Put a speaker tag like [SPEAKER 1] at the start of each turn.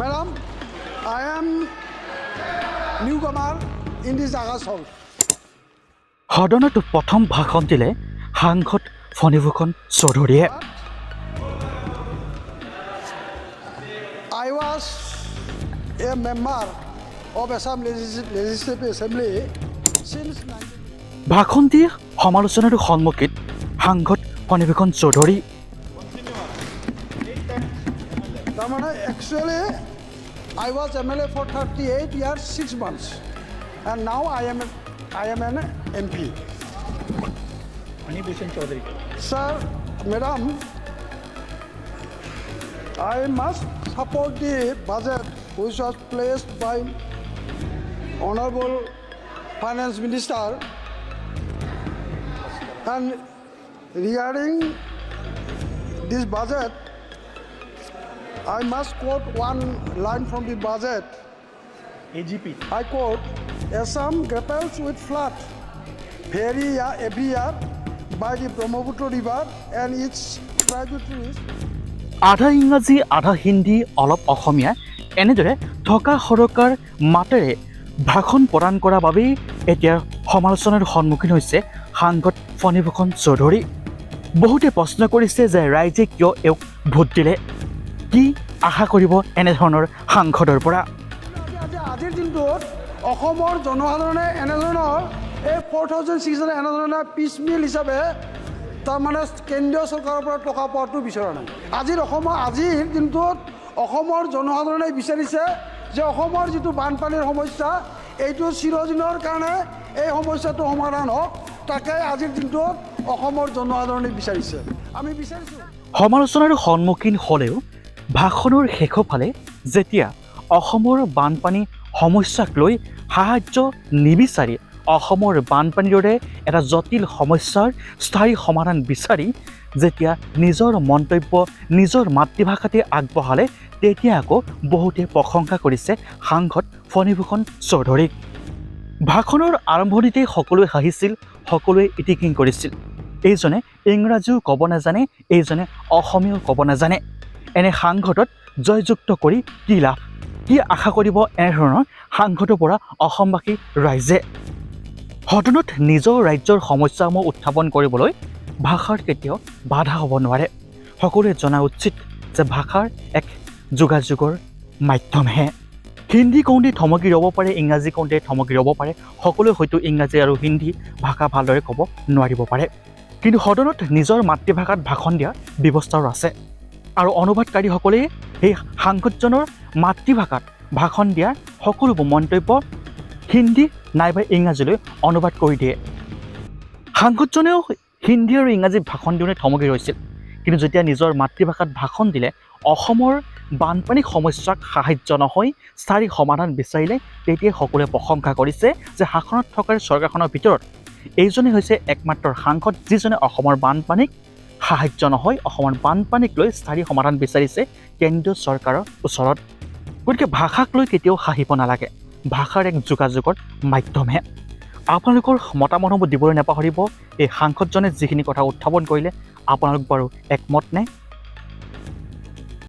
[SPEAKER 1] Madam, I am newcomer in this August House.
[SPEAKER 2] সদনত প্ৰথম ভাষণ দিলে সাংসদ ফণীভূষণ চৌধুৰীয়ে।
[SPEAKER 1] I was a member of Assam Legislative Assembly since 19...
[SPEAKER 2] ভাষণ দি সমালোচনাৰ সন্মুখীন সাংসদ Phanibhushan Choudhury.
[SPEAKER 1] Actually, I was MLA for 38 years, 6 months. And now I am an MP.
[SPEAKER 2] Chaudhary.
[SPEAKER 1] Sir, Madam, I must support the budget which was placed by Honorable Finance Minister. And regarding this budget, I must quote one line from the budget.
[SPEAKER 2] AGP.
[SPEAKER 1] I quote, Assam grapples with flood every year by the Brahmaputra River and its tributaries.
[SPEAKER 2] আধা ইংৰাজী আধা হিন্দী অলপ অসমীয়া এনেদৰে থকা সৰকাৰ মাতেৰে ভাষণ প্ৰদান কৰাৰ বাবেই এতিয়া সমালোচনাৰ সন্মুখীন হৈছে সাংসদ ফণীভূষণ চৌধুৰী। বহুতে প্ৰশ্ন কৰিছে যে ৰাইজে কিয় এওঁক ভোট দিলে, কি আশা কৰিব এনেধৰণৰ সাংসদৰ পৰা।
[SPEAKER 1] আজিৰ দিনটোত অসমৰ জনসাধাৰণে এনেধৰণৰ এই 4,600 এনেধৰণৰ পিচমিল হিচাপে তাৰমানে কেন্দ্ৰীয় চৰকাৰৰ পৰা টকা পোৱাটো বিচৰা নাই। আজিৰ দিনটোত অসমৰ জনসাধাৰণে বিচাৰিছে যে অসমৰ যিটো বানপানীৰ সমস্যা এইটো চিৰদিনৰ কাৰণে এই সমস্যাটো সমাধান হওক, তাকে আজিৰ দিনটোত অসমৰ জনসাধাৰণে বিচাৰিছে। আমি বিচাৰিছোঁ।
[SPEAKER 2] সমালোচনাৰ সন্মুখীন হ'লেও ভাষণৰ শেষৰ ফালে যেতিয়া অসমৰ বানপানী সমস্যাক লৈ সাহায্য নিবিচাৰি অসমৰ বানপানীৰ দৰে এটা জটিল সমস্যাৰ স্থায়ী সমাধান বিচাৰি যেতিয়া নিজৰ মন্তব্য নিজৰ মাতৃভাষাতে আগবঢ়ালে তেতিয়া আকৌ বহুতে প্ৰশংসা কৰিছে সাংসদ ফণীভূষণ চৌধুৰীক। ভাষণৰ আৰম্ভণিতে সকলোৱে হাঁহিছিল, সকলোৱে ইটিকিং কৰিছিল। এইজনে ইংৰাজীও ক'ব নাজানে, এইজনে অসমীয়াও ক'ব নাজানে। এনে সাংসদত জয়যুক্ত কৰি কি লাভ, কি আশা কৰিব এনেধৰণৰ সাংসদৰ পৰা অসমবাসী ৰাইজে। সদনত নিজৰ ৰাজ্যৰ সমস্যাসমূহ উত্থাপন কৰিবলৈ ভাষাৰ কেতিয়াও বাধা হ'ব নোৱাৰে। সকলোৱে জনা উচিত যে ভাষাৰ এক যোগাযোগৰ মাধ্যমহে। হিন্দী কওঁতে থমকি ৰ'ব পাৰে, ইংৰাজী কওঁতে থমকি ৰ'ব পাৰে, সকলোৱে হয়তো ইংৰাজী আৰু হিন্দী ভাষা ভালদৰে ক'ব নোৱাৰিব পাৰে, কিন্তু সদনত নিজৰ মাতৃভাষাত ভাষণ দিয়াৰ ব্যৱস্থাও আছে আৰু অনুবাদকাৰীসকলে সেই সাংসদজনৰ মাতৃভাষাত ভাষণ দিয়াৰ সকলোবোৰ মন্তব্য হিন্দী নাইবা ইংৰাজীলৈ অনুবাদ কৰি দিয়ে। সাংসদজনেও হিন্দী আৰু ইংৰাজীত ভাষণ দিওঁতে থমকি ৰৈছিল, কিন্তু যেতিয়া নিজৰ মাতৃভাষাত ভাষণ দিলে অসমৰ বানপানী সমস্যাক সাহায্য নহয় স্থায়ী সমাধান বিচাৰিলে তেতিয়াই সকলোৱে প্ৰশংসা কৰিছে যে শাসনত থকা চৰকাৰখনৰ ভিতৰত এইজনে হৈছে একমাত্ৰ সাংসদ যিজনে অসমৰ বানপানীক সাহায্য নহয় অসমৰ বানপানীক লৈ স্থায়ী সমাধান বিচাৰিছে কেন্দ্ৰীয় চৰকাৰৰ ওচৰত। গতিকে ভাষাক লৈ কেতিয়াও হাঁহিব নালাগে, ভাষাৰ এক যোগাযোগৰ মাধ্যমহে। আপোনালোকৰ মতামতসমূহ দিবলৈ নাপাহৰিব। এই সাংসদজনে যিখিনি কথা উত্থাপন কৰিলে আপোনালোক বাৰু একমত নে?